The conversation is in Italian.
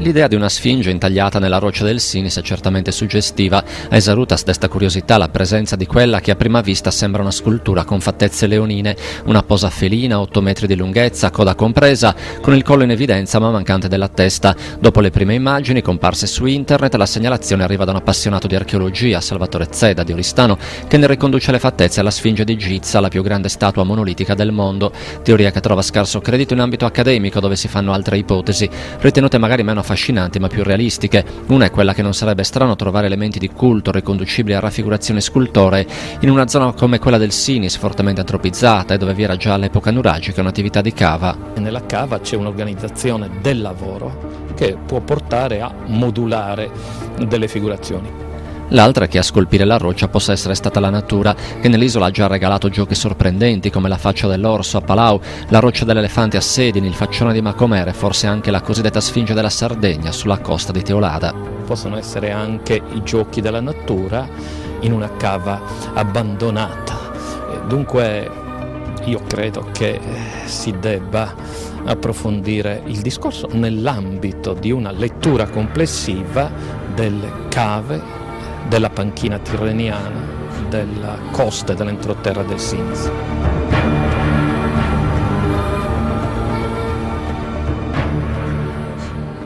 L'idea di una sfinge intagliata nella roccia del Sinis è certamente suggestiva. A Esarutas desta curiosità la presenza di quella che a prima vista sembra una scultura con fattezze leonine, una posa felina, 8 metri di lunghezza, coda compresa, con il collo in evidenza ma mancante della testa. Dopo le prime immagini comparse su internet, la segnalazione arriva da un appassionato di archeologia, Salvatore Zeda di Oristano, che ne riconduce le fattezze alla Sfinge di Giza, la più grande statua monolitica del mondo, teoria che trova scarso credito in ambito accademico, dove si fanno altre ipotesi, ritenute magari meno affascinanti ma più realistiche. Una è quella che non sarebbe strano trovare elementi di culto riconducibili a raffigurazioni scultoree in una zona come quella del Sinis, fortemente antropizzata e dove vi era già all'epoca nuragica un'attività di cava. Nella cava c'è un'organizzazione del lavoro che può portare a modulare delle figurazioni. L'altra è che a scolpire la roccia possa essere stata la natura, che nell'isola ha già regalato giochi sorprendenti come la faccia dell'orso a Palau, la roccia dell'elefante a Sedini, il faccione di Macomere, forse anche la cosiddetta Sfinge della Sardegna sulla costa di Teolada. Possono essere anche i giochi della natura in una cava abbandonata. Dunque io credo che si debba approfondire il discorso nell'ambito di una lettura complessiva delle cave, della panchina tirreniana, della costa e dell'entroterra del Sinis.